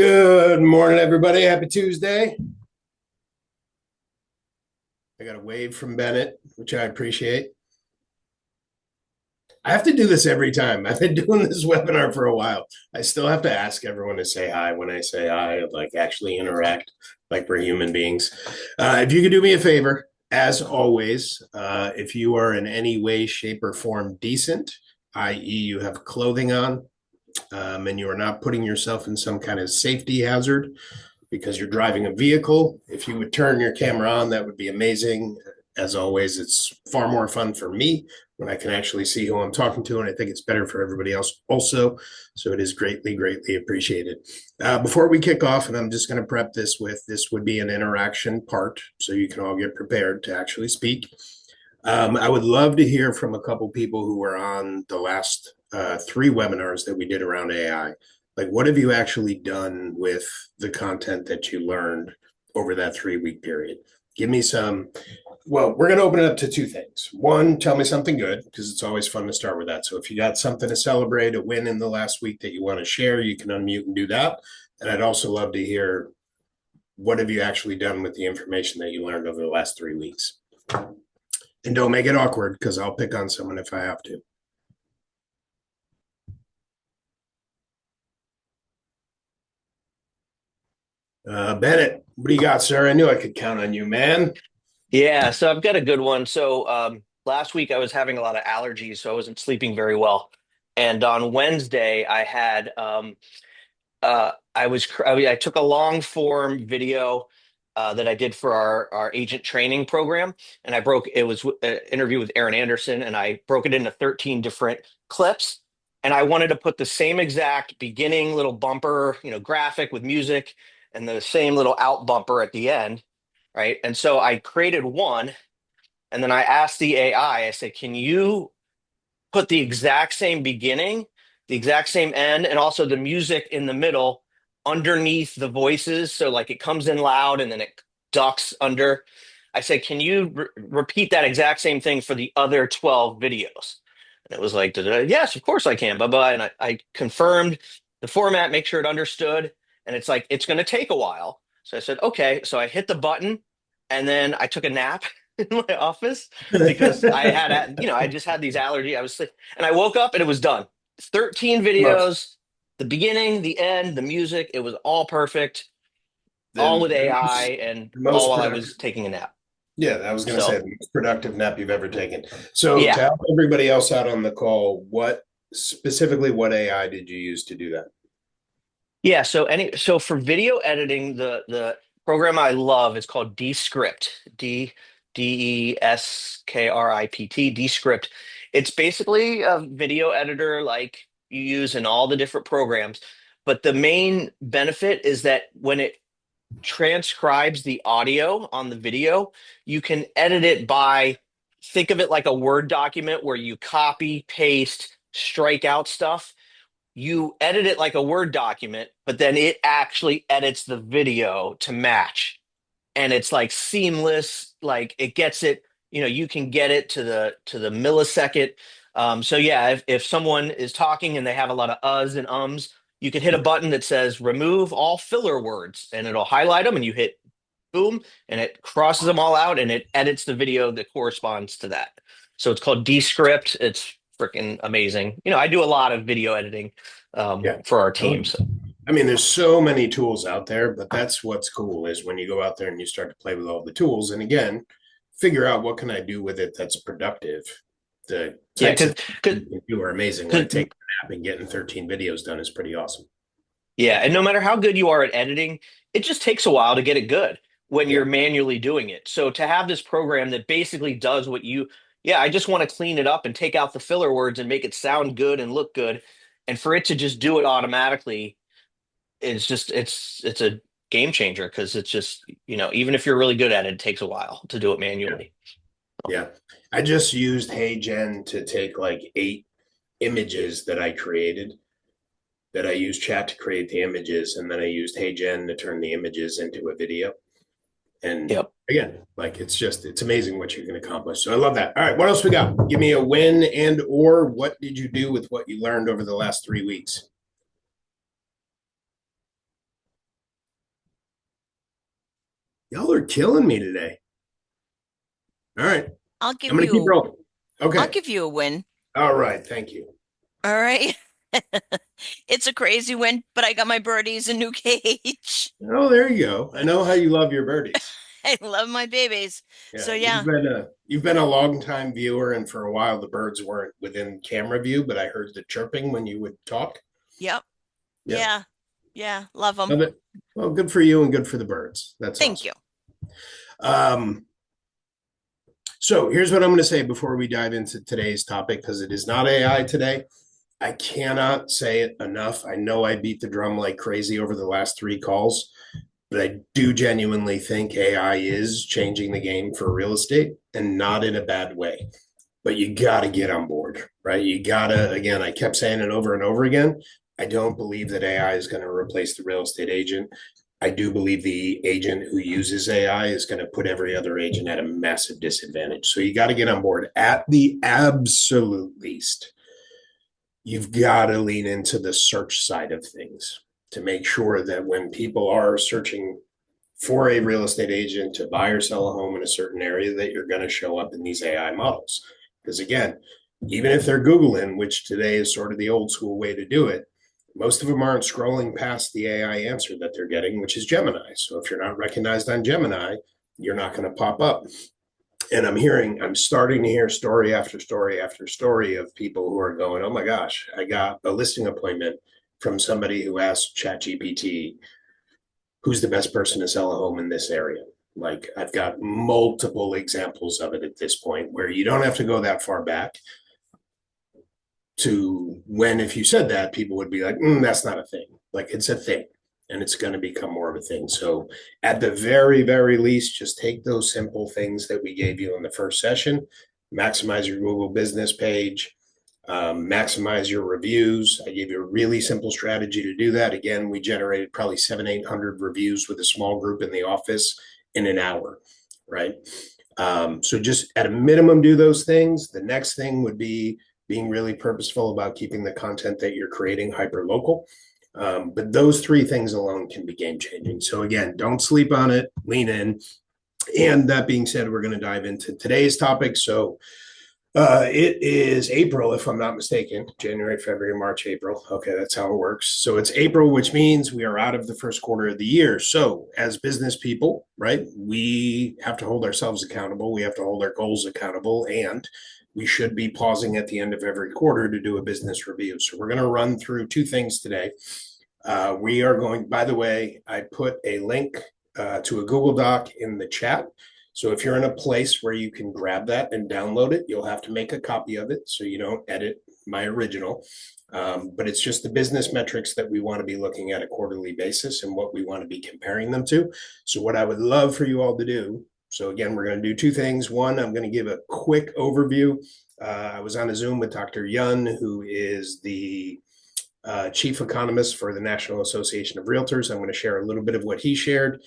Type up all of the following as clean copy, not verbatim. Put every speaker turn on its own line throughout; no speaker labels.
Good morning, everybody. Happy Tuesday. I got a wave from Bennett, which I appreciate. I have to do this every time. I've been doing this webinar for a while. I still have to ask everyone to say hi when I say hi, like actually interact like we're human beings. If you could do me a favor, as always, if you are in any way, shape, or form decent, i.e., you have clothing on, and you are not putting yourself in some kind of safety hazard, because you're driving a vehicle. If you would turn your camera on, that would be amazing. As always, it's far more fun for me when I can actually see who I'm talking to, and I think it's better for everybody else also. So it is greatly, greatly appreciated. Before we kick off, and I'm just going to prep this with this would be an interaction part, so you can all get prepared to actually speak. I would love to hear from a couple people who were on the last three webinars that we did around AI. Like, what have you actually done with the content that you learned over that 3 week period? Give me some. Well, we're going to open it up to two things. One, tell me something good, because it's always fun to start with that. So if you got something to celebrate, a win in the last week that you want to share, you can unmute and do that. And I'd also love to hear, what have you actually done with the information that you learned over the last 3 weeks? And don't make it awkward, because I'll pick on someone if I have to. Bennett, what do you got, sir? I knew I could count on you, man.
Yeah, so I've got a good one. Last week I was having a lot of allergies, so I wasn't sleeping very well. And on Wednesday I had I took a long form video that I did for our agent training program, and it was an interview with Aaron Anderson, and I broke it into 13 different clips, and I wanted to put the same exact beginning little bumper, graphic with music, and the same little out bumper at the end, right? And so I created one. And then I asked the AI, I said, can you put the exact same beginning, the exact same end, and also the music in the middle underneath the voices? So, like, it comes in loud and then it ducks under. I said, can you repeat that exact same thing for the other 12 videos? And it was like, yes, of course I can. Bye bye. And I confirmed the format, make sure it understood. And it's like, it's going to take a while. So I said, okay. So I hit the button and then I took a nap in my office because I just had these allergies. I was sick, and I woke up and it was done. 13
Most,
videos, the beginning, the end, the music. It was all perfect, all
the,
with
the
AI,
most,
and
the
all
most
while I
productive.
was taking a nap.
Yeah, I was going to say
So
the most productive nap you've ever taken. So to
yeah,
help everybody else out on the call, what AI did you use to do that?
yeah. So for video editing, the program I love is called Descript. Descript. Descript. It's basically a video editor like you use in all the different programs. But the main benefit is that when it transcribes the audio on the video, you can edit it by, think of it like a Word document where you copy, paste, strike out stuff. You edit it like a Word document, but then it actually edits the video to match. And it's like seamless, like it gets it, you can get it to the millisecond. So yeah, if someone is talking and they have a lot of uhs and ums, you can hit a button that says remove all filler words and it'll highlight them and you hit boom and it crosses them all out and it edits the video that corresponds to that. So it's called Descript. It's freaking amazing. I do a lot of video editing
Yeah.
for our
I
team. So
mean, there's so many tools out there, but that's what's cool is when you go out there and you start to play with all the tools. And again, figure out what can I do with it that's productive. The
yeah,
types of things you can do are amazing. Like
because
taking a nap and getting 13 videos done is pretty awesome.
yeah, and no matter how good you are at editing, it just takes a while to get it good when
Yeah.
you're manually doing it. So to have this program that basically does yeah, I just want to clean it up and take out the filler words and make it sound good and look good. And for it to just do it automatically it's a game changer because it's just, even if you're really good at it, it takes a while to do it
Yeah.
manually.
Yeah. I just used HeyGen to take like 8 images that I created, that I used chat to create the images, and then I used HeyGen to turn the images into a video. And
Yep.
again, like it's amazing what you can accomplish. So I love that. All right, what else we got? Give me a win and or what did you do with what you learned over the last 3 weeks? Y'all are killing me today. All right.
I'll
I'm
give
going to keep
you
rolling.
I'll
Okay.
give you a win.
All right. Thank you.
All right. It's a crazy win, but I got my birdies a new cage.
Oh, there you go. I know how you love your birdies.
I love my babies. So
Yeah,
yeah.
you've been a long time viewer, and for a while the birds weren't within camera view, but I heard the chirping when you would talk.
Yep.
Yeah,
Yeah. Yeah. Love them.
love it. Well, good for you and good for the birds. That's
Thank
awesome.
you.
Um, so here's what I'm going to say before we dive into today's topic, because it is not AI today. I cannot say it enough. I know I beat the drum like crazy over the last three calls, but I do genuinely think AI is changing the game for real estate and not in a bad way. But you got to get on board, right? You got to, again, I kept saying it over and over again. I don't believe that AI is going to replace the real estate agent. I do believe the agent who uses AI is going to put every other agent at a massive disadvantage. So you got to get on board at the absolute least. You've got to lean into the search side of things to make sure that when people are searching for a real estate agent to buy or sell a home in a certain area, that you're going to show up in these AI models. Because again, even if they're Googling, which today is sort of the old school way to do it, most of them aren't scrolling past the AI answer that they're getting, which is Gemini. So if you're not recognized on Gemini, you're not going to pop up. And I'm starting to hear story after story after story of people who are going, oh my gosh, I got a listing appointment from somebody who asked ChatGPT who's the best person to sell a home in this area. Like I've got multiple examples of it at this point where you don't have to go that far back to when, if you said that, people would be like, that's not a thing. Like it's a thing and it's going to become more of a thing. So at the very, very least, just take those simple things that we gave you in the first session, maximize your Google business page, maximize your reviews. I gave you a really simple strategy to do that. Again, we generated probably 800 reviews with a small group in the office in an hour, right? So just at a minimum, do those things. The next thing would be being really purposeful about keeping the content that you're creating hyper local. But those three things alone can be game changing. So again, don't sleep on it, lean in. And that being said, we're going to dive into today's topic. So it is April, if I'm not mistaken. January, February, March, April. Okay, that's how it works. So it's April, which means we are out of the first quarter of the year. So as business people, right, we have to hold ourselves accountable. We have to hold our goals accountable, and we should be pausing at the end of every quarter to do a business review. So we're going to run through two things today. We are going, by the way, I put a link to a Google Doc in the chat. So if you're in a place where you can grab that and download it, you'll have to make a copy of it so you don't edit my original. But it's just the business metrics that we want to be looking at a quarterly basis and what we want to be comparing them to. So what I would love for you all to do. So again, we're going to do two things. One, I'm going to give a quick overview. I was on a Zoom with Dr. Yun, who is the chief economist for the National Association of Realtors. I'm going to share a little bit of what he shared.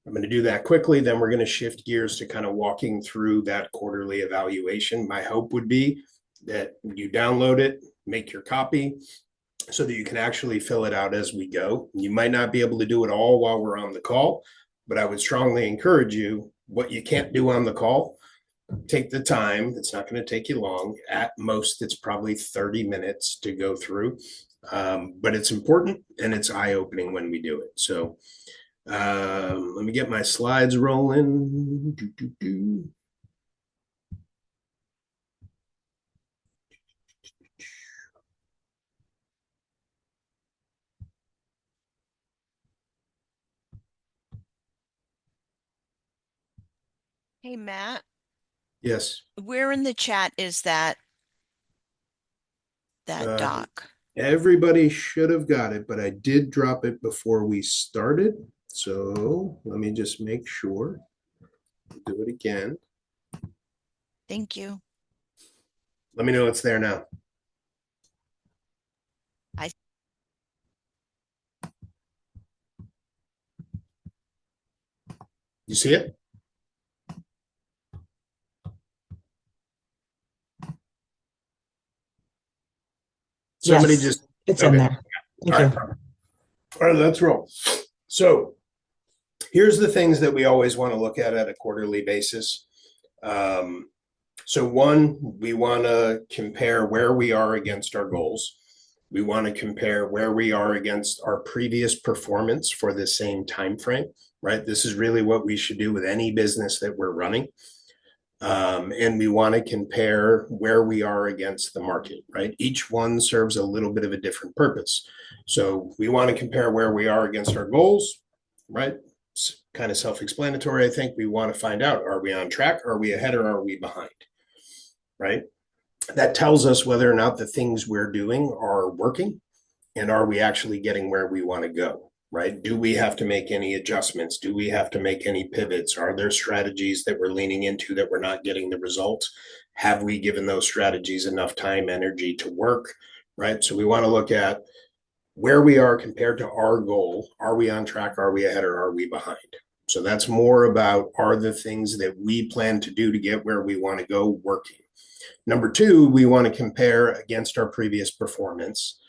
I'm going to do that quickly. Then we're going to shift gears to kind of walking through that quarterly evaluation. My hope would be that you download it, make your copy so that you can actually fill it out as we go. You might not be able to do it all while we're on the call, but I would strongly encourage you, what you can't do on the call, take the time. It's not going to take you long. At most, it's probably 30 minutes to go through. But it's important and it's eye opening when we do it. So let me get my slides rolling.
Hey Matt,
Yes.
where in the chat is that
Uh,
doc?
Everybody should have got it, but I did drop it before we started. So let me just make sure. Do it again.
Thank you.
Let me know it's there now.
I
You see it? Somebody
Yes,
just,
it's in
okay.
there.
All
Thank
right.
you.
All right, let's roll. So Here's the things that we always want to look at a quarterly basis. So one, we want to compare where we are against our goals. We want to compare where we are against our previous performance for the same time frame, right? This is really what we should do with any business that we're running. And we want to compare where we are against the market, right? Each one serves a little bit of a different purpose. So we want to compare where we are against our goals, right? It's kind of self-explanatory. I think we want to find out, are we on track? Are we ahead or are we behind? Right? That tells us whether or not the things we're doing are working and are we actually getting where we want to go, right? Do we have to make any adjustments? Do we have to make any pivots? Are there strategies that we're leaning into that we're not getting the results? Have we given those strategies enough time, energy to work, right? So we want to look at where we are compared to our goal. Are we on track? Are we ahead or are we behind? So that's more about, are the things that we plan to do to get where we want to go working? Number two, we want to compare against our previous performance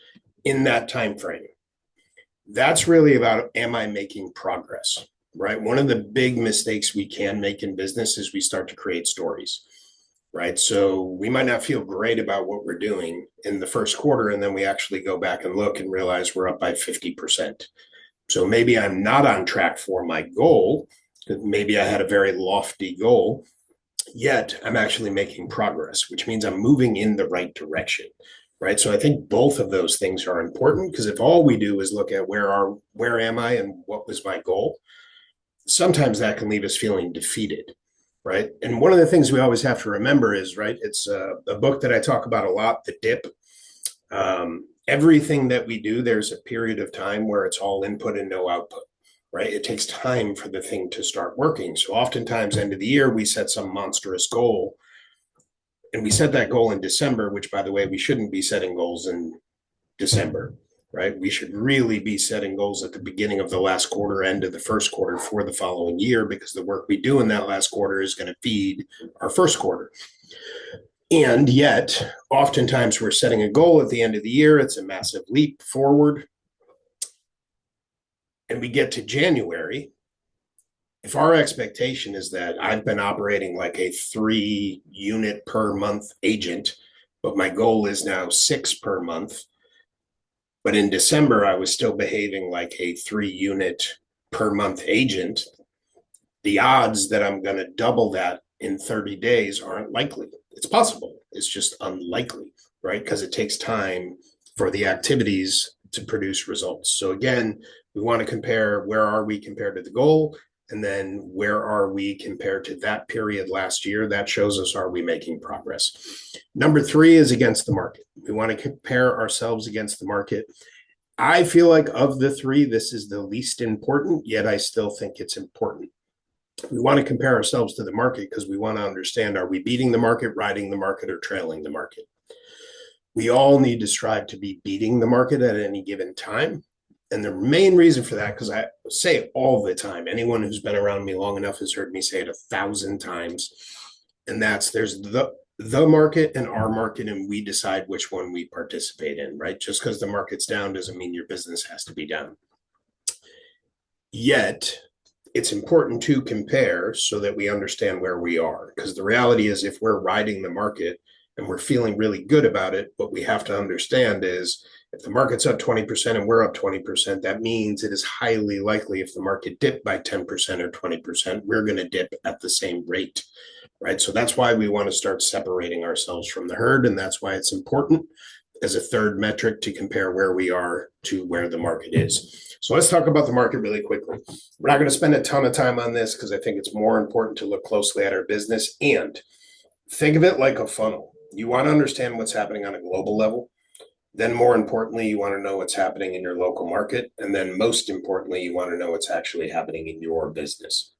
in that time frame. That's really about, am I making progress? Right? One of the big mistakes we can make in business is we start to create stories. Right? So we might not feel great about what we're doing in the first quarter, and then we actually go back and look and realize we're up by 50%. So maybe I'm not on track for my goal, because maybe I had a very lofty goal, yet I'm actually making progress, which means I'm moving in the right direction, right? So I think both of those things are important, because if all we do is look at where am I and what was my goal, sometimes that can leave us feeling defeated, right? And one of the things we always have to remember is, right, it's a book that I talk about a lot, The Dip. Everything that we do, there's a period of time where it's all input and no output, right? It takes time for the thing to start working. So oftentimes, end of the year, we set some monstrous goal. And we set that goal in December, which, by the way, we shouldn't be setting goals in December, right? We should really be setting goals at the beginning of the last quarter, end of the first quarter for the following year, because the work we do in that last quarter is going to feed our first quarter. And yet, oftentimes we're setting a goal at the end of the year. It's a massive leap forward. And we get to January. If our expectation is that I've been operating like a 3 unit per month agent, but my goal is now 6 per month, but in December I was still behaving like a 3 unit per month agent, the odds that I'm going to double that in 30 days aren't likely. It's possible. It's just unlikely, right? Because it takes time for the activities to produce results. So again, we want to compare, where are we compared to the goal? And then where are we compared to that period last year? That shows us, are we making progress? Number three is against the market. We want to compare ourselves against the market. I feel like of the three, this is the least important, yet I still think it's important. We want to compare ourselves to the market because we want to understand, are we beating the market, riding the market, or trailing the market? We all need to strive to be beating the market at any given time. And the main reason for that, because I say it all the time, anyone who's been around me long enough has heard me say it 1,000 times, and that's, there's the market and our market, and we decide which one we participate in, right? Just because the market's down doesn't mean your business has to be down. Yet, it's important to compare so that we understand where we are. Because the reality is, if we're riding the market and we're feeling really good about it, what we have to understand is, if the market's up 20% and we're up 20%, that means it is highly likely, if the market dipped by 10% or 20%, we're going to dip at the same rate, right? So that's why we want to start separating ourselves from the herd. And that's why it's important as a third metric to compare where we are to where the market is. So let's talk about the market really quickly. We're not going to spend a ton of time on this because I think it's more important to look closely at our business and think of it like a funnel. You want to understand what's happening on a global level. Then more importantly, you want to know what's happening in your local market. And then most importantly, you want to know what's actually happening in your business,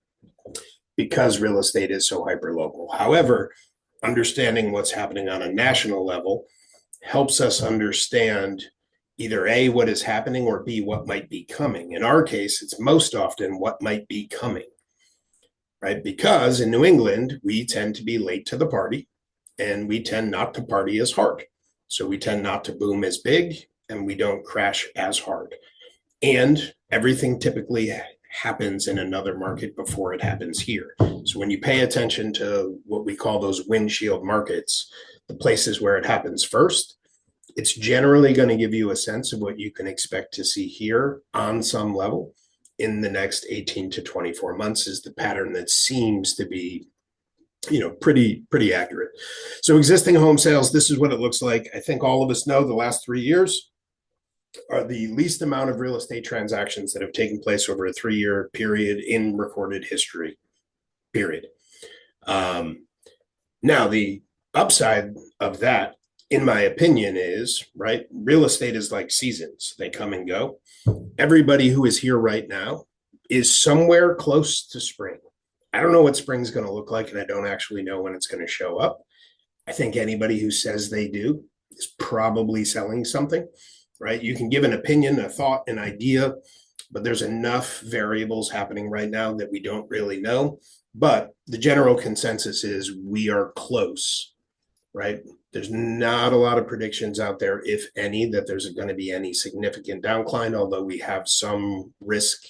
because real estate is so hyper local. However, understanding what's happening on a national level helps us understand either A, what is happening, or B, what might be coming. In our case, it's most often what might be coming, right? Because in New England, we tend to be late to the party and we tend not to party as hard. So we tend not to boom as big and we don't crash as hard. And everything typically happens in another market before it happens here. So when you pay attention to what we call those windshield markets, the places where it happens first, it's generally going to give you a sense of what you can expect to see here on some level in the next 18 to 24 months is the pattern that seems to be pretty accurate. So existing home sales, this is what it looks like. I think all of us know the last 3 years are the least amount of real estate transactions that have taken place over a 3-year period in recorded history, period. Now, the upside of that, in my opinion, is, right, real estate is like seasons. They come and go. Everybody who is here right now is somewhere close to spring. I don't know what spring's going to look like, and I don't actually know when it's going to show up. I think anybody who says they do is probably selling something, right? You can give an opinion, a thought, an idea, but there's enough variables happening right now that we don't really know. But the general consensus is we are close, right? There's not a lot of predictions out there, if any, that there's going to be any significant downcline, although we have some risk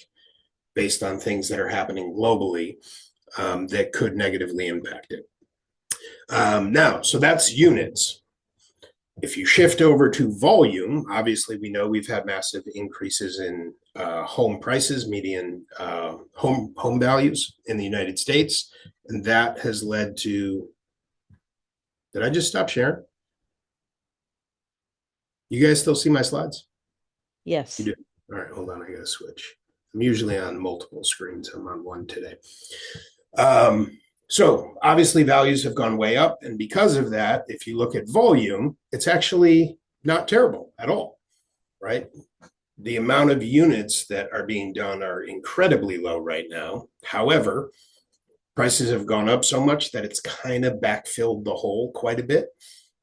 based on things that are happening globally that could negatively impact it. Now, so that's units. If you shift over to volume, obviously we know we've had massive increases in home prices, median home values in the United States, and that has led to. Did I just stop sharing? You guys still see my slides?
Yes.
You do. All right, hold on. I gotta switch. I'm usually on multiple screens. I'm on one today. So obviously values have gone way up. And because of that, if you look at volume, it's actually not terrible at all, right? The amount of units that are being done are incredibly low right now. However, prices have gone up so much that it's kind of backfilled the hole quite a bit,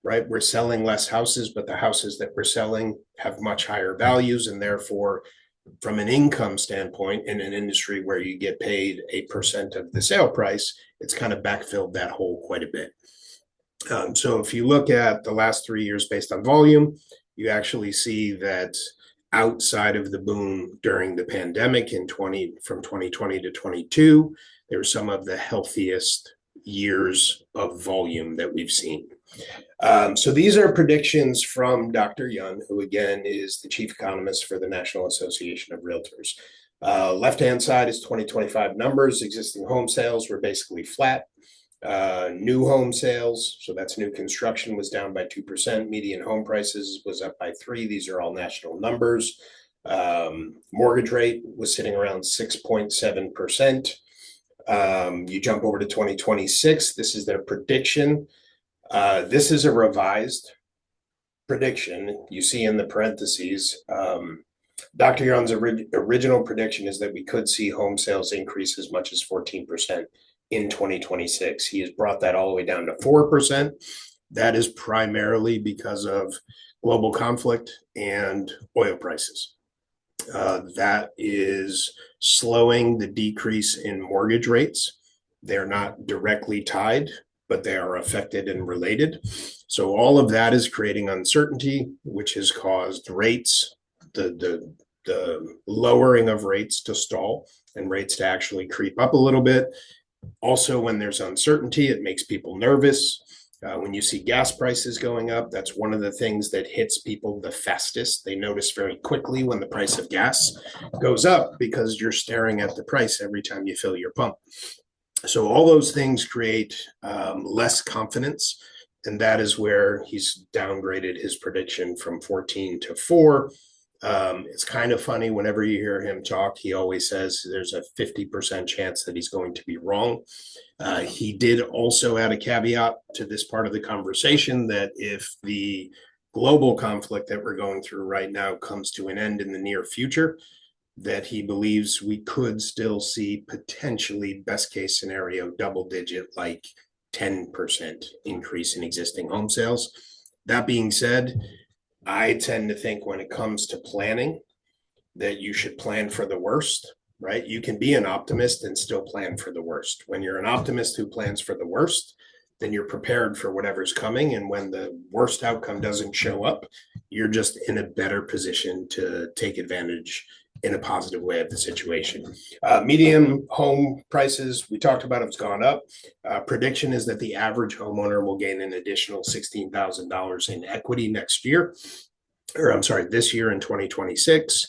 right? We're selling less houses, but the houses that we're selling have much higher values, and therefore, from an income standpoint, in an industry where you get paid 8% of the sale price, it's kind of backfilled that hole quite a bit. So if you look at the last 3 years based on volume, you actually see that outside of the boom during the pandemic from 2020 to 22, they were some of the healthiest years of volume that we've seen. So these are predictions from Dr. Yun, who again is the chief economist for the National Association of Realtors. Left-hand side is 2025 numbers. Existing home sales were basically flat. New home sales, so that's new construction, was down by 2%. Median home prices was up by 3%. These are all national numbers. Mortgage rate was sitting around 6.7%. You jump over to 2026. This is their prediction. This is a revised prediction. You see in the parentheses, Dr. Yun's original prediction is that we could see home sales increase as much as 14% in 2026. He has brought that all the way down to 4%. That is primarily because of global conflict and oil prices. That is slowing the decrease in mortgage rates. They're not directly tied, but they are affected and related. So all of that is creating uncertainty, which has caused rates, the lowering of rates to stall and rates to actually creep up a little bit. Also, when there's uncertainty, it makes people nervous. When you see gas prices going up, that's one of the things that hits people the fastest. They notice very quickly when the price of gas goes up because you're staring at the price every time you fill your pump. So all those things create less confidence, and that is where he's downgraded his prediction from 14 to 4. It's kind of funny whenever you hear him talk, he always says there's a 50% chance that he's going to be wrong. He did also add a caveat to this part of the conversation that if the global conflict that we're going through right now comes to an end in the near future, that he believes we could still see potentially best case scenario double digit, like 10% increase in existing home sales. That being said, I tend to think when it comes to planning that you should plan for the worst, right? You can be an optimist and still plan for the worst. When you're an optimist who plans for the worst, then you're prepared for whatever's coming. And when the worst outcome doesn't show up, you're just in a better position to take advantage in a positive way of the situation. Median home prices, we talked about, it's gone up. Prediction is that the average homeowner will gain an additional $16,000 in equity next year, or I'm sorry, this year in 2026.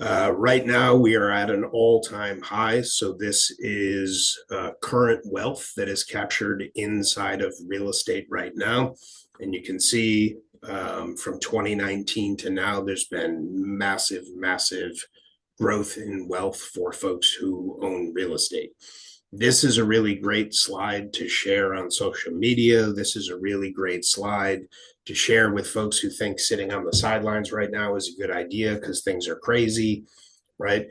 Right now, we are at an all-time high. So this is current wealth that is captured inside of real estate right now. And you can see from 2019 to now, there's been massive, massive growth in wealth for folks who own real estate. This is a really great slide to share on social media. This is a really great slide to share with folks who think sitting on the sidelines right now is a good idea because things are crazy, right?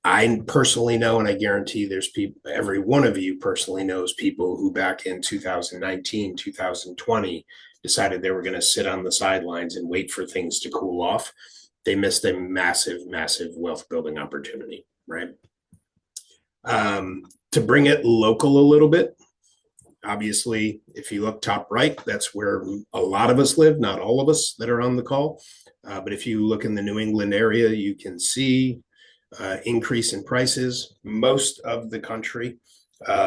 I personally know, and I guarantee there's people, every one of you personally knows people who back in 2019, 2020 decided they were going to sit on the sidelines and wait for things to cool off. They missed a massive, massive wealth building opportunity, right? To bring it local a little bit, obviously, if you look top right, that's where a lot of us live, not all of us that are on the call. But if you look in the New England area, you can see increase in prices. Most of the country,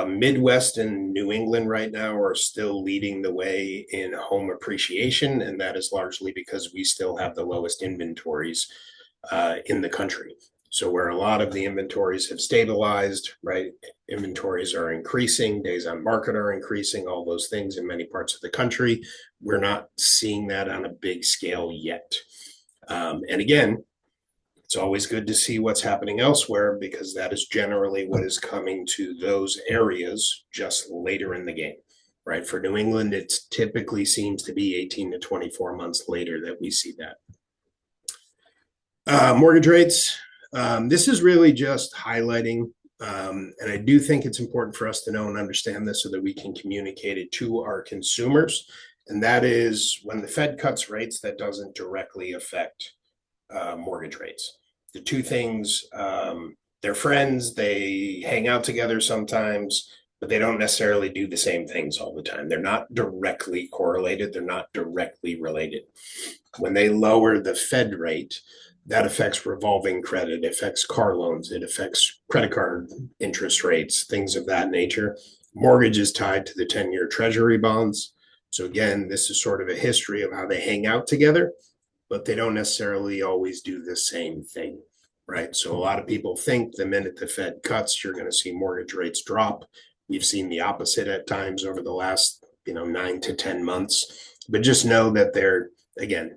Midwest and New England right now are still leading the way in home appreciation. And that is largely because we still have the lowest inventories in the country. So where a lot of the inventories have stabilized, right? Inventories are increasing, days on market are increasing, all those things in many parts of the country. We're not seeing that on a big scale yet. And again, it's always good to see what's happening elsewhere because that is generally what is coming to those areas just later in the game, right? For New England, it typically seems to be 18 to 24 months later that we see that. Mortgage rates. This is really just highlighting, and I do think it's important for us to know and understand this so that we can communicate it to our consumers. And that is when the Fed cuts rates, that doesn't directly affect mortgage rates. The two things, they're friends, they hang out together sometimes, but they don't necessarily do the same things all the time. They're not directly correlated, they're not directly related. When they lower the Fed rate, that affects revolving credit, it affects car loans, it affects credit card interest rates, things of that nature. Mortgage is tied to the 10-year treasury bonds. So again, this is sort of a history of how they hang out together, but they don't necessarily always do the same thing, right? So a lot of people think the minute the Fed cuts, you're going to see mortgage rates drop. We've seen the opposite at times over the last, 9 to 10 months. But just know that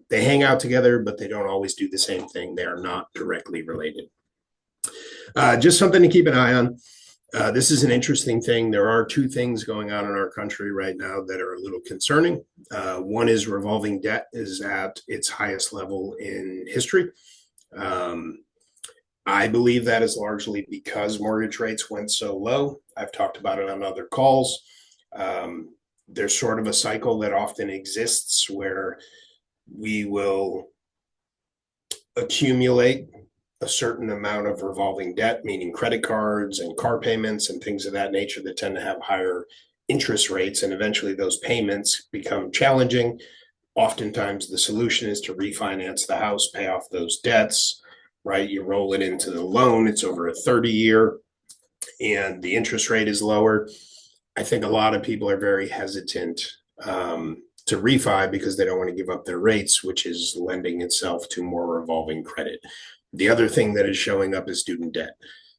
they hang out together, but they don't always do the same thing. They are not directly related. Just something to keep an eye on. This is an interesting thing. There are two things going on in our country right now that are a little concerning. One is revolving debt is at its highest level in history. I believe that is largely because mortgage rates went so low. I've talked about it on other calls. There's sort of a cycle that often exists where we will accumulate a certain amount of revolving debt, meaning credit cards and car payments and things of that nature that tend to have higher interest rates. And eventually those payments become challenging. Oftentimes the solution is to refinance the house, pay off those debts, right? You roll it into the loan. It's over a 30-year and the interest rate is lower. I think a lot of people are very hesitant to refi because they don't want to give up their rates, which is lending itself to more revolving credit. The other thing that is showing up is student debt.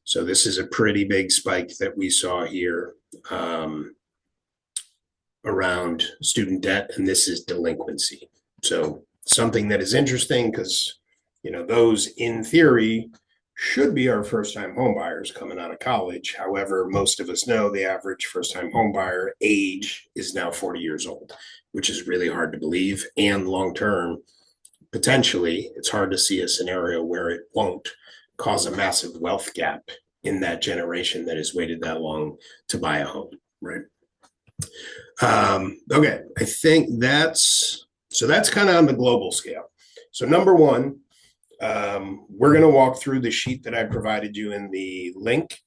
So this is a pretty big spike that we saw here around student debt, and this is delinquency. So something that is interesting because, those in theory should be our first-time home buyers coming out of college. However, most of us know the average first-time home buyer age is now 40 years old, which is really hard to believe. And long-term, potentially, it's hard to see a scenario where it won't cause a massive wealth gap in that generation that has waited that long to buy a home, right? Okay, I think that's kind of on the global scale. So number one, we're going to walk through the sheet that I provided you in the link.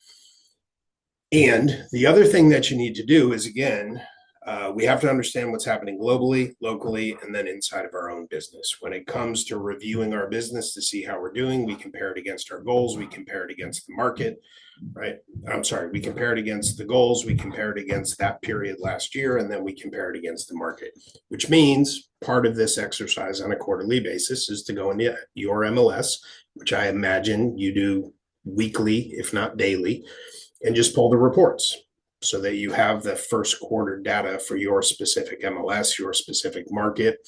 And the other thing that you need to do is, again, We have to understand what's happening globally, locally, and then inside of our own business. When it comes to reviewing our business to see how we're doing, we compare it against our goals, we compare it against the market, right? I'm sorry, we compare it against the goals, we compare it against that period last year, and then we compare it against the market, which means part of this exercise on a quarterly basis is to go into your MLS, which I imagine you do weekly, if not daily, and just pull the reports so that you have the first quarter data for your specific MLS, your specific market,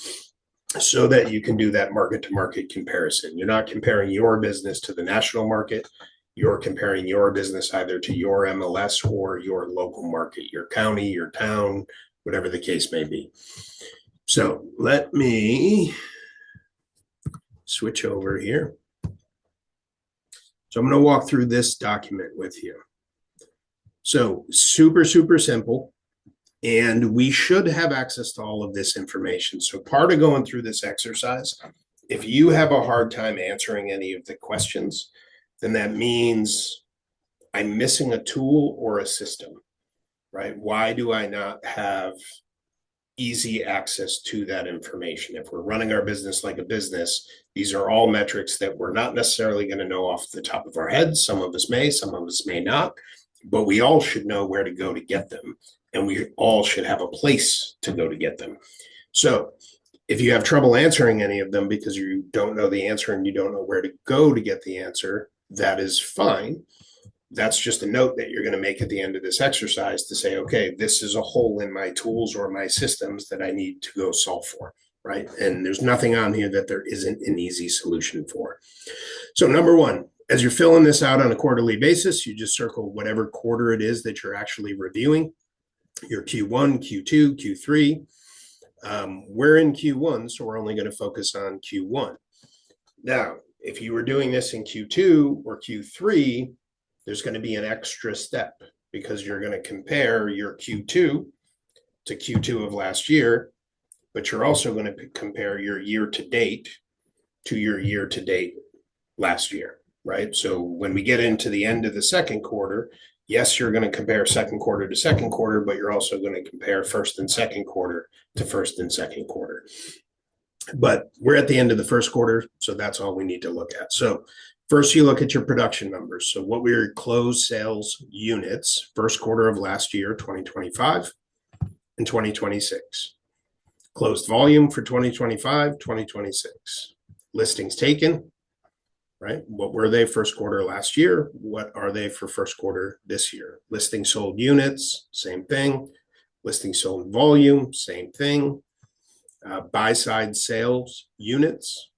so that you can do that market to market comparison. You're not comparing your business to the national market. You're comparing your business either to your MLS or your local market, your county, your town, whatever the case may be. So let me switch over here. So I'm going to walk through this document with you. So super, super simple. And we should have access to all of this information. So part of going through this exercise, if you have a hard time answering any of the questions, then that means I'm missing a tool or a system, right? Why do I not have easy access to that information? If we're running our business like a business, these are all metrics that we're not necessarily going to know off the top of our heads. Some of us may, some of us may not, but we all should know where to go to get them. And we all should have a place to go to get them. So if you have trouble answering any of them because you don't know the answer and you don't know where to go to get the answer, that is fine. That's just a note that you're going to make at the end of this exercise to say, okay, this is a hole in my tools or my systems that I need to go solve for, right? And there's nothing on here that there isn't an easy solution for. So number one, as you're filling this out on a quarterly basis, you just circle whatever quarter it is that you're actually reviewing. Your Q1, Q2, Q3. We're in Q1, so we're only going to focus on Q1. Now, if you were doing this in Q2 or Q3, there's going to be an extra step because you're going to compare your Q2 to Q2 of last year, but you're also going to compare your year to date to your year to date last year, right? So when we get into the end of the second quarter, yes, you're going to compare second quarter to second quarter, but you're also going to compare first and second quarter to first and second quarter. But we're at the end of the first quarter, so that's all we need to look at. So first, you look at your production numbers. So what were your closed sales units first quarter of last year, 2025 and 2026? Closed volume for 2025, 2026. Listings taken, right? What were they first quarter last year? What are they for first quarter this year? Listing sold units, same thing. Listing sold volume, same thing. Buy side sales units,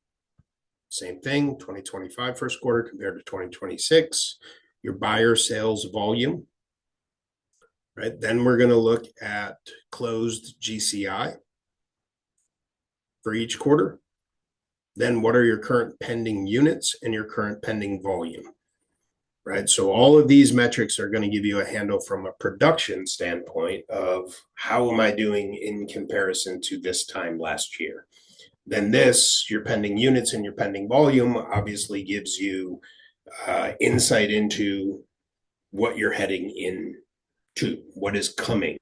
same thing. 2025 first quarter compared to 2026. Your buyer sales volume, right? Then we're going to look at closed GCI for each quarter. Then what are your current pending units and your current pending volume, right? So all of these metrics are going to give you a handle from a production standpoint of how am I doing in comparison to this time last year. Then this, your pending units and your pending volume, obviously gives you insight into what you're heading into, what is coming.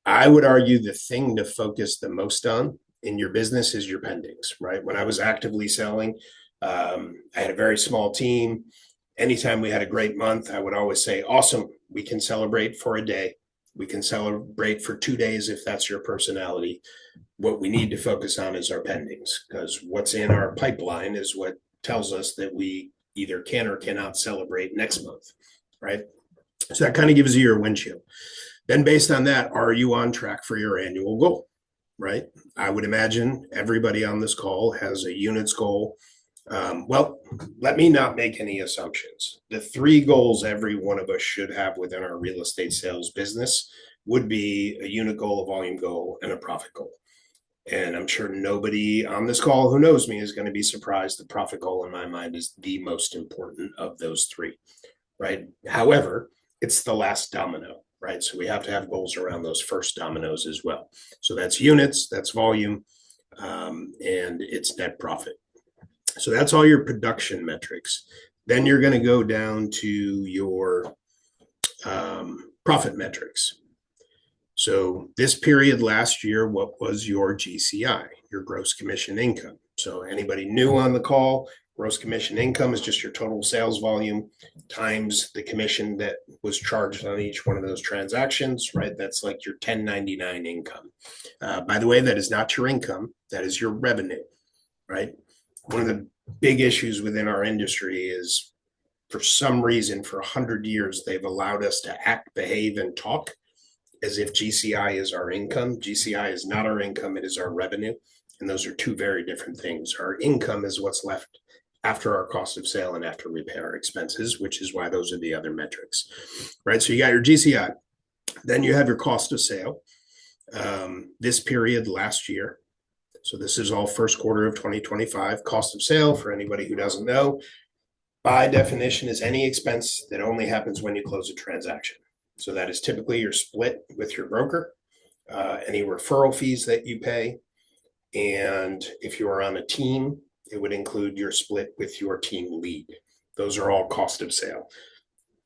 I would argue the thing to focus the most on in your business is your pendings, right? When I was actively selling, I had a very small team. Anytime we had a great month, I would always say, awesome, we can celebrate for a day. We can celebrate for 2 days if that's your personality. What we need to focus on is our pendings, because what's in our pipeline is what tells us that we either can or cannot celebrate next month, right? So that kind of gives you your windshield. Then based on that, are you on track for your annual goal, right? I would imagine everybody on this call has a units goal. Well, let me not make any assumptions. The 3 goals every one of us should have within our real estate sales business would be a unit goal, a volume goal, and a profit goal. And I'm sure nobody on this call who knows me is going to be surprised. The profit goal in my mind is the most important of those 3, right? However, it's the last domino, right? So we have to have goals around those first dominoes as well. So that's units, that's volume, and it's net profit. So that's all your production metrics. Then you're going to go down to your profit metrics. So this period last year, what was your GCI, your gross commission income? So anybody new on the call, gross commission income is just your total sales volume times the commission that was charged on each one of those transactions, right? That's like your 1099 income. By the way, that is not your income, that is your revenue, right? One of the big issues within our industry is, for some reason, for 100 years, they've allowed us to act, behave, and talk as if GCI is our income. GCI is not our income, it is our revenue. And those are two very different things. Our income is what's left after our cost of sale and after repair expenses, which is why those are the other metrics, right? So you got your GCI, then you have your cost of sale. This period last year, so this is all first quarter of 2025, cost of sale, for anybody who doesn't know, by definition is any expense that only happens when you close a transaction. So that is typically your split with your broker, any referral fees that you pay. And if you are on a team, it would include your split with your team lead. Those are all cost of sale.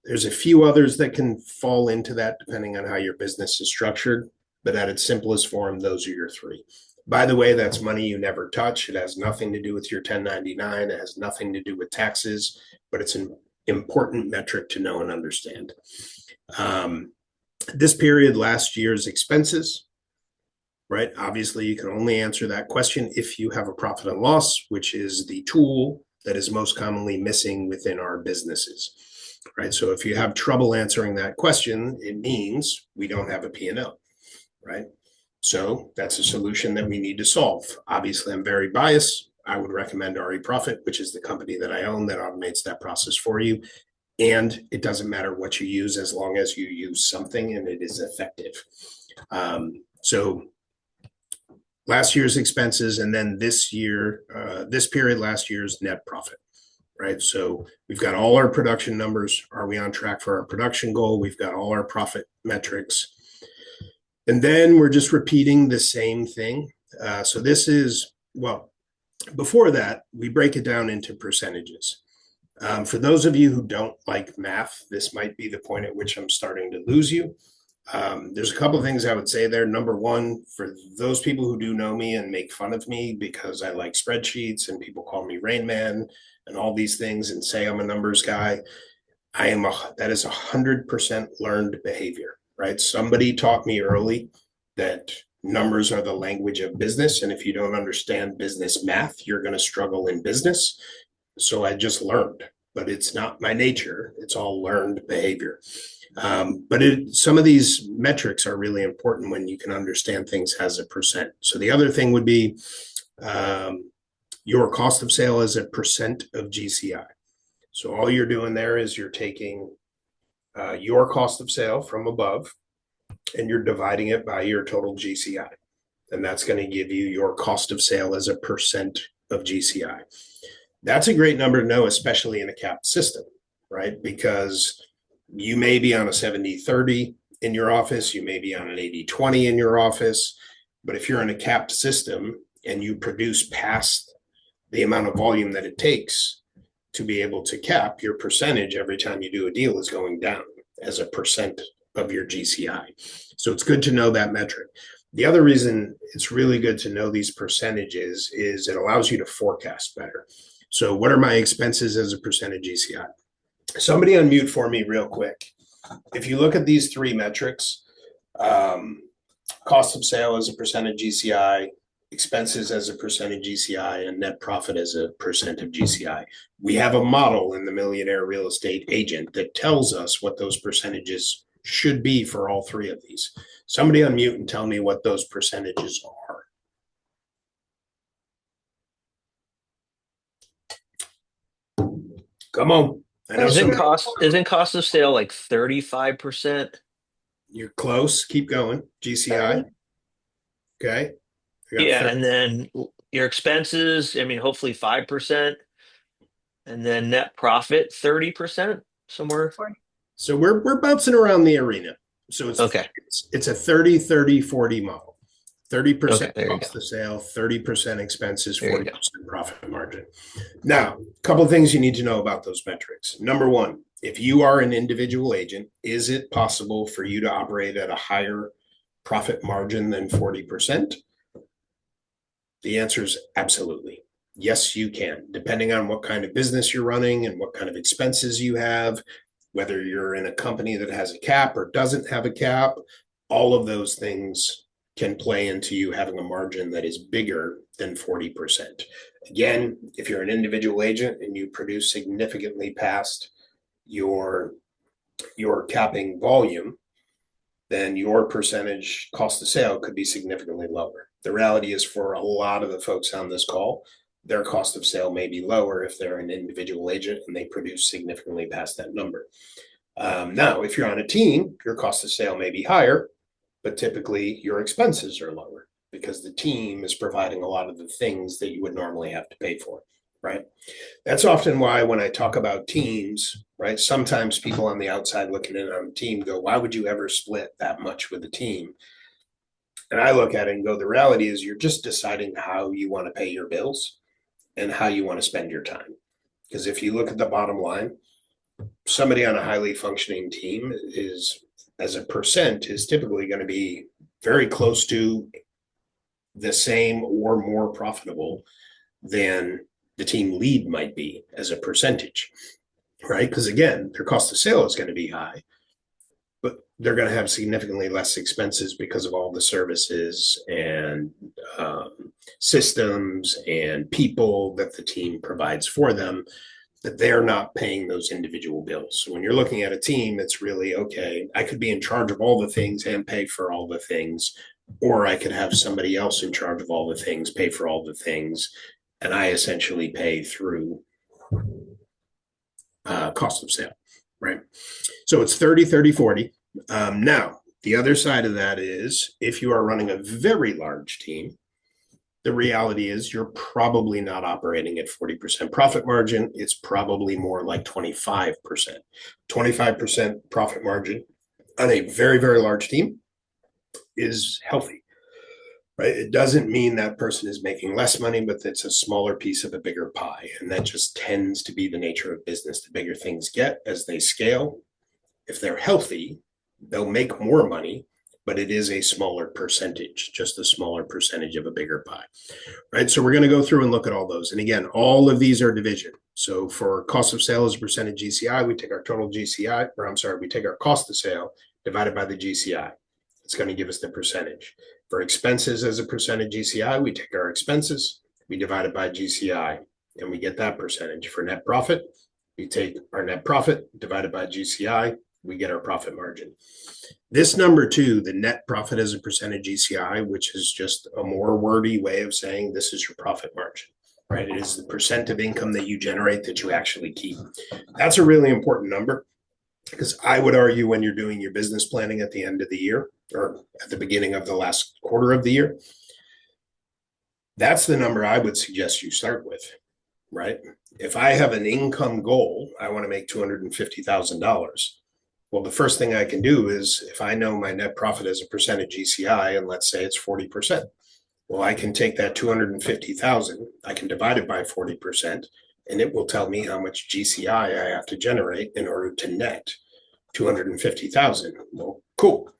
There's a few others that can fall into that depending on how your business is structured, but at its simplest form, those are your three. By the way, that's money you never touch. It has nothing to do with your 1099. It has nothing to do with taxes, but it's an important metric to know and understand. This period last year's expenses, right? Obviously, you can only answer that question if you have a profit and loss, which is the tool that is most commonly missing within our businesses, right? So if you have trouble answering that question, it means we don't have a P&L, right? So that's a solution that we need to solve. Obviously, I'm very biased. I would recommend RE Profit, which is the company that I own that automates that process for you. And it doesn't matter what you use as long as you use something and it is effective. So last year's expenses, and then this year, this period last year's net profit, right? So we've got all our production numbers. Are we on track for our production goal? We've got all our profit metrics. And then we're just repeating the same thing. So this is, well, before that, we break it down into percentages. For those of you who don't like math, this might be the point at which I'm starting to lose you. There's a couple of things I would say there. Number one, for those people who do know me and make fun of me because I like spreadsheets and people call me Rain Man and all these things and say I'm a numbers guy, that is 100% learned behavior, right? Somebody taught me early that numbers are the language of business, and if you don't understand business math, you're going to struggle in business. So I just learned, but it's not my nature. It's all learned behavior. But some of these metrics are really important when you can understand things as a percent. So the other thing would be your cost of sale as a percent of GCI. So all you're doing there is you're taking your cost of sale from above and you're dividing it by your total GCI. And that's going to give you your cost of sale as a percent of GCI. That's a great number to know, especially in a capped system, right? Because you may be on a 70-30 in your office, you may be on an 80-20 in your office, but if you're in a capped system and you produce past the amount of volume that it takes to be able to cap, your percentage every time you do a deal is going down as a percent of your GCI. So it's good to know that metric. The other reason it's really good to know these percentages is it allows you to forecast better. So what are my expenses as a percent of GCI? Somebody unmute for me real quick. If you look at these three metrics, cost of sale as a percent of GCI, expenses as a percent of GCI, and net profit as a percent of GCI. We have a model in the Millionaire Real Estate Agent that tells us what those percentages should be for all three of these. Somebody unmute and tell me what those percentages are. Come on. I know
Isn't cost of sale like 35%?
You're close. Keep going. GCI. Okay.
Yeah, and then your expenses, I mean, hopefully 5%, and then net profit 30% somewhere.
So we're bouncing around the arena. So it's
Okay.
It's a 30-30-40 model. 30%
Okay,
cost of sale, 30% expenses,
There you
40% profit margin. Now, a couple of things you need to know about those metrics. Number one, if you are an individual agent, is it possible for you to operate at a higher profit margin than 40%? The answer is absolutely. Yes, you can, depending on what kind of business you're running and what kind of expenses you have, whether you're in a company that has a cap or doesn't have a cap, all of those things can play into you having a margin that is bigger than 40%. Again, if you're an individual agent and you produce significantly past your capping volume, then your percentage cost of sale could be significantly lower. The reality is, for a lot of the folks on this call, their cost of sale may be lower if they're an individual agent and they produce significantly past that number. Now, if you're on a team, your cost of sale may be higher, but typically your expenses are lower because the team is providing a lot of the things that you would normally have to pay for, right? That's often why when I talk about teams, right, sometimes people on the outside looking in on the team go, why would you ever split that much with a team? And I look at it and go, the reality is you're just deciding how you want to pay your bills and how you want to spend your time. Because if you look at the bottom line, somebody on a highly functioning team is, as a percent, is typically going to be very close to the same or more profitable than the team lead might be as a percentage, right? Because again, their cost of sale is going to be high, but they're going to have significantly less expenses because of all the services and systems and people that the team provides for them, that they're not paying those individual bills. So when you're looking at a team, it's really, okay, I could be in charge of all the things and pay for all the things, or I could have somebody else in charge of all the things, pay for all the things, and I essentially pay through cost of sale, right? So it's 30, 30, 40. Now, the other side of that is if you are running a very large team, the reality is you're probably not operating at 40% profit margin. It's probably more like 25%. 25% profit margin on a very, very large team is healthy, right? It doesn't mean that person is making less money, but it's a smaller piece of a bigger pie. And that just tends to be the nature of business. The bigger things get as they scale, if they're healthy, they'll make more money, but it is a smaller percentage, just a smaller percentage of a bigger pie, right? So we're going to go through and look at all those. And again, all of these are division. So for cost of sale as a percentage GCI, we take our total GCI, or I'm sorry, we take our cost of sale divided by the GCI. It's going to give us the percentage. For expenses as a percentage GCI, we take our expenses, we divide it by GCI, and we get that percentage. For net profit, we take our net profit divided by GCI, we get our profit margin. This number two, the net profit as a percentage GCI, which is just a more wordy way of saying this is your profit margin, right? It is the percent of income that you generate that you actually keep. That's a really important number because I would argue when you're doing your business planning at the end of the year or at the beginning of the last quarter of the year, that's the number I would suggest you start with, right? If I have an income goal, I want to make $250,000. Well, the first thing I can do is if I know my net profit as a percentage GCI, and let's say it's 40%, well, I can take that 250,000, I can divide it by 40%, and it will tell me how much GCI I have to generate in order to net 250,000. Well, cool.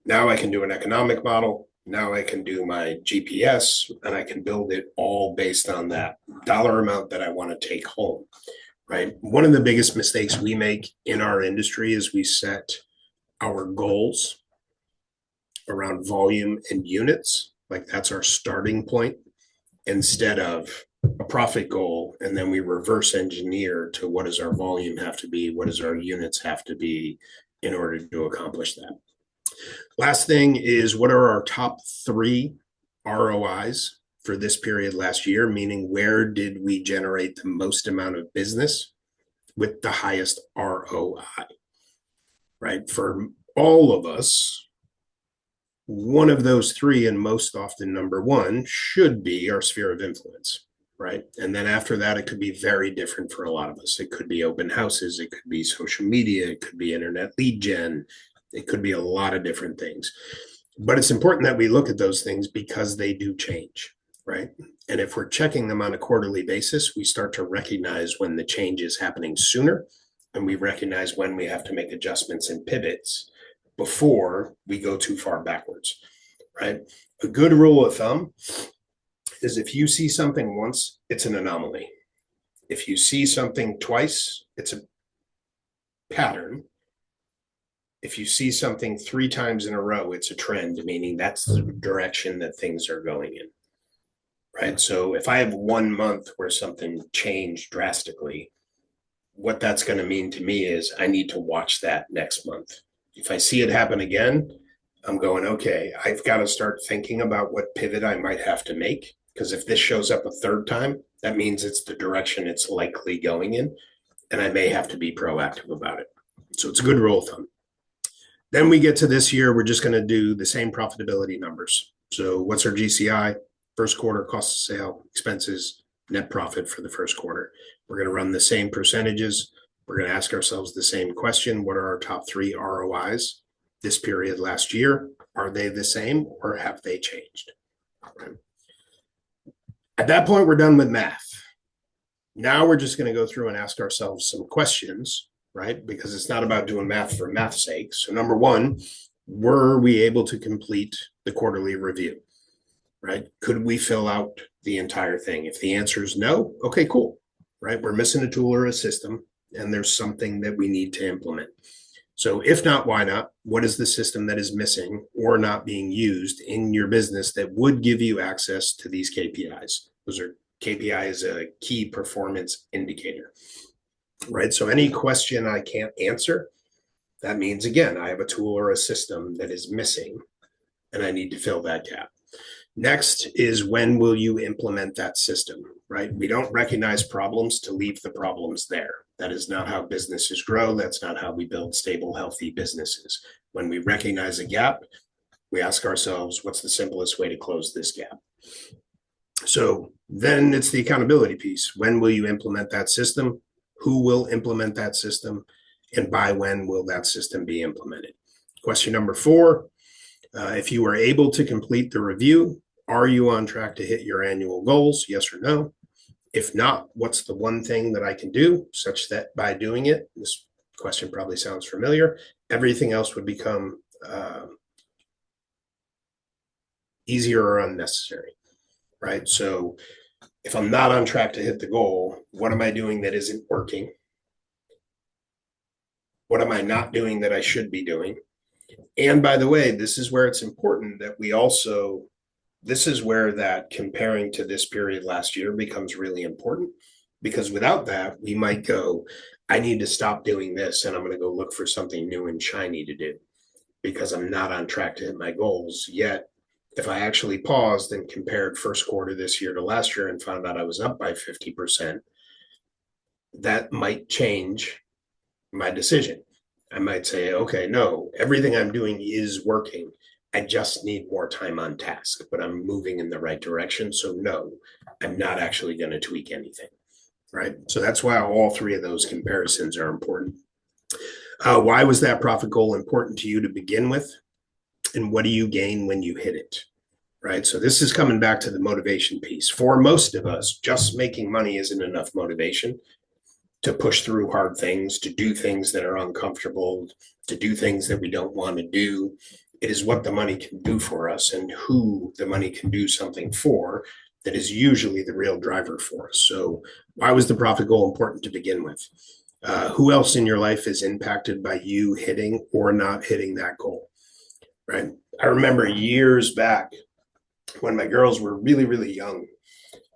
Now I can do an economic model. Now I can do my GPS, and I can build it all based on that dollar amount that I want to take home. Right. One of the biggest mistakes we make in our industry is we set our goals around volume and units. Like that's our starting point instead of a profit goal. And then we reverse engineer to what does our volume have to be? What does our units have to be in order to accomplish that? Last thing is what are our top 3 ROIs for this period last year, meaning where did we generate the most amount of business with the highest ROI, right? For all of us, one of those 3, and most often number 1, should be our sphere of influence, right? And then after that, it could be very different for a lot of us. It could be open houses, it could be social media, it could be internet lead gen, it could be a lot of different things. But it's important that we look at those things because they do change, right? And if we're checking them on a quarterly basis, we start to recognize when the change is happening sooner, and we recognize when we have to make adjustments and pivots before we go too far backwards, right? A good rule of thumb is if you see something once, it's an anomaly. If you see something twice, it's a pattern. If you see something 3 times in a row, it's a trend, meaning that's the direction that things are going in, right? So if I have 1 month where something changed drastically, what that's going to mean to me is I need to watch that next month. If I see it happen again, I'm going, okay, I've got to start thinking about what pivot I might have to make. Because if this shows up a third time, that means it's the direction it's likely going in. And I may have to be proactive about it. So it's a good rule of thumb. Then we get to this year, we're just going to do the same profitability numbers. So what's our GCI? First quarter cost of sale, expenses, net profit for the first quarter. We're going to run the same percentages. We're going to ask ourselves the same question. What are our top 3 ROIs this period last year? Are they the same or have they changed? Right. At that point, we're done with math. Now we're just going to go through and ask ourselves some questions, right? Because it's not about doing math for math's sake. So number one, were we able to complete the quarterly review, right? Could we fill out the entire thing? If the answer is no, okay, cool, right? We're missing a tool or a system, and there's something that we need to implement. So if not, why not? What is the system that is missing or not being used in your business that would give you access to these KPIs? Those are KPI is a key performance indicator, right? So any question I can't answer, that means, again, I have a tool or a system that is missing and I need to fill that gap. Next is when will you implement that system, right? We don't recognize problems to leave the problems there. That is not how businesses grow. That's not how we build stable, healthy businesses. When we recognize a gap, we ask ourselves, what's the simplest way to close this gap? So then it's the accountability piece. When will you implement that system? Who will implement that system? And by when will that system be implemented? Question number 4, if you were able to complete the review, are you on track to hit your annual goals? Yes or no? If not, what's the one thing that I can do such that by doing it, this question probably sounds familiar, everything else would become easier or unnecessary, right? So if I'm not on track to hit the goal, what am I doing that isn't working? What am I not doing that I should be doing? And by the way, this is where it's important that we also, this is where that comparing to this period last year becomes really important, because without that, we might go, I need to stop doing this and I'm going to go look for something new and shiny to do because I'm not on track to hit my goals. Yet, if I actually paused and compared first quarter this year to last year and found out I was up by 50%, that might change my decision. I might say, okay, no, everything I'm doing is working. I just need more time on task, but I'm moving in the right direction. So no, I'm not actually going to tweak anything, right? So that's why all 3 of those comparisons are important. Why was that profit goal important to you to begin with? And what do you gain when you hit it? Right. So this is coming back to the motivation piece. For most of us, just making money isn't enough motivation to push through hard things, to do things that are uncomfortable, to do things that we don't want to do. It is what the money can do for us and who the money can do something for that is usually the real driver for us. So why was the profit goal important to begin with? Who else in your life is impacted by you hitting or not hitting that goal? Right. I remember years back when my girls were really, really young,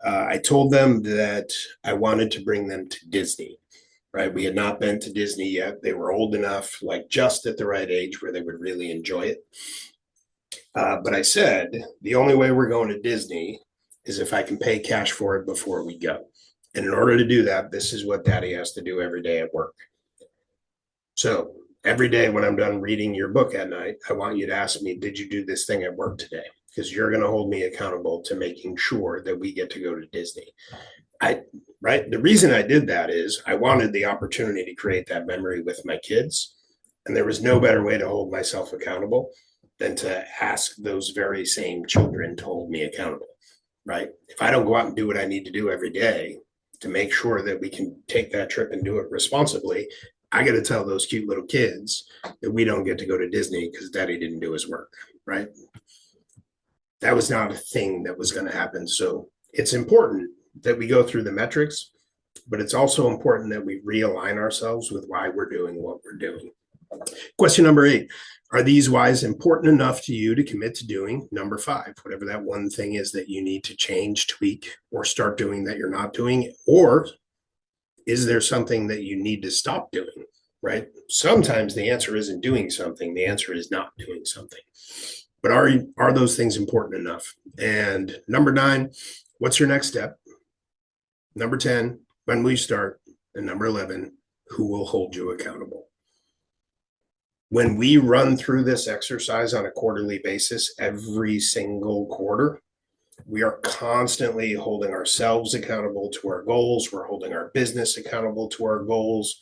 I told them that I wanted to bring them to Disney, right? We had not been to Disney yet. They were old enough, like just at the right age where they would really enjoy it. But I said, the only way we're going to Disney is if I can pay cash for it before we go. And in order to do that, this is what daddy has to do every day at work. So every day when I'm done reading your book at night, I want you to ask me, did you do this thing at work today? Because you're going to hold me accountable to making sure that we get to go to Disney. Right? The reason I did that is I wanted the opportunity to create that memory with my kids. And there was no better way to hold myself accountable than to ask those very same children to hold me accountable, right? If I don't go out and do what I need to do every day to make sure that we can take that trip and do it responsibly, I got to tell those cute little kids that we don't get to go to Disney because daddy didn't do his work, right? That was not a thing that was going to happen. So it's important that we go through the metrics, but it's also important that we realign ourselves with why we're doing what we're doing. Question number 8. Are these whys important enough to you to commit to doing number 5, whatever that one thing is that you need to change, tweak, or start doing that you're not doing? Or is there something that you need to stop doing, right? Sometimes the answer isn't doing something, the answer is not doing something. But are those things important enough? And number 9, what's your next step? Number 10, when will you start? And number 11, who will hold you accountable? When we run through this exercise on a quarterly basis, every single quarter, we are constantly holding ourselves accountable to our goals. We're holding our business accountable to our goals.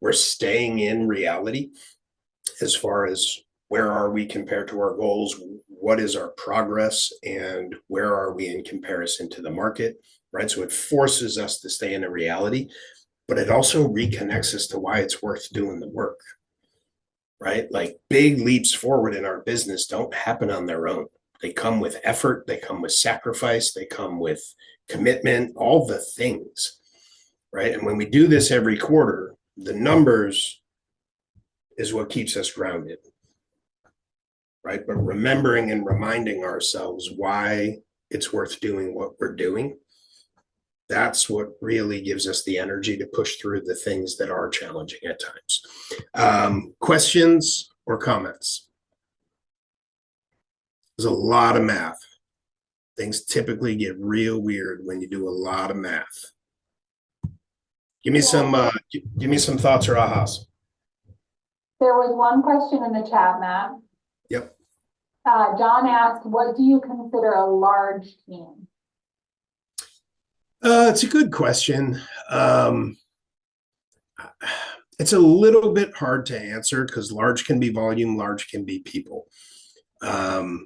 We're staying in reality as far as where are we compared to our goals? What is our progress? And where are we in comparison to the market? Right. So it forces us to stay in a reality, but it also reconnects us to why it's worth doing the work. Right? Like big leaps forward in our business don't happen on their own. They come with effort, they come with sacrifice, they come with commitment, all the things. Right? And when we do this every quarter, the numbers is what keeps us grounded. Right? But remembering and reminding ourselves why it's worth doing what we're doing, that's what really gives us the energy to push through the things that are challenging at times. Questions or comments? There's a lot of math. Things typically get real weird when you do a lot of math. Give me some thoughts or ahas.
There was one question in the chat, Matt.
Yep.
John asked, what do you consider a large team?
It's a good question. It's a little bit hard to answer because large can be volume, large can be people. But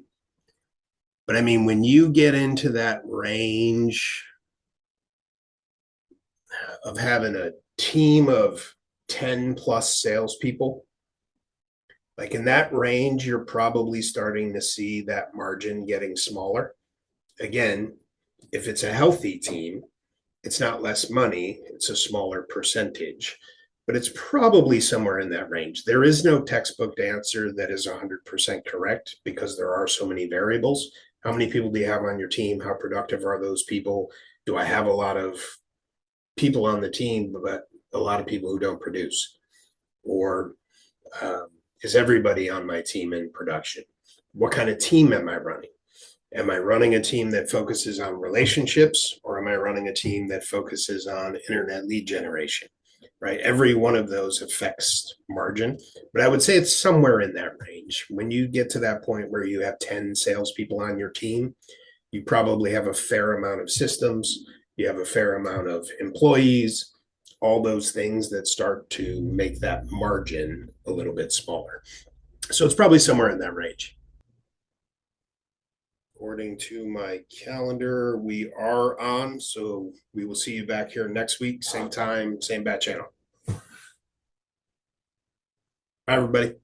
I mean, when you get into that range of having a team of 10 plus salespeople, like in that range, you're probably starting to see that margin getting smaller. Again, if it's a healthy team, it's not less money, it's a smaller percentage, but it's probably somewhere in that range. There is no textbook answer that is 100% correct because there are so many variables. How many people do you have on your team? How productive are those people? Do I have a lot of people on the team, but a lot of people who don't produce? Or is everybody on my team in production? What kind of team am I running? Am I running a team that focuses on relationships, or am I running a team that focuses on internet lead generation? Right? Every one of those affects margin, but I would say it's somewhere in that range. When you get to that point where you have 10 salespeople on your team, you probably have a fair amount of systems, you have a fair amount of employees, all those things that start to make that margin a little bit smaller. So it's probably somewhere in that range. According to my calendar, we are on. So we will see you back here next week, same time, same bat channel. Bye, everybody.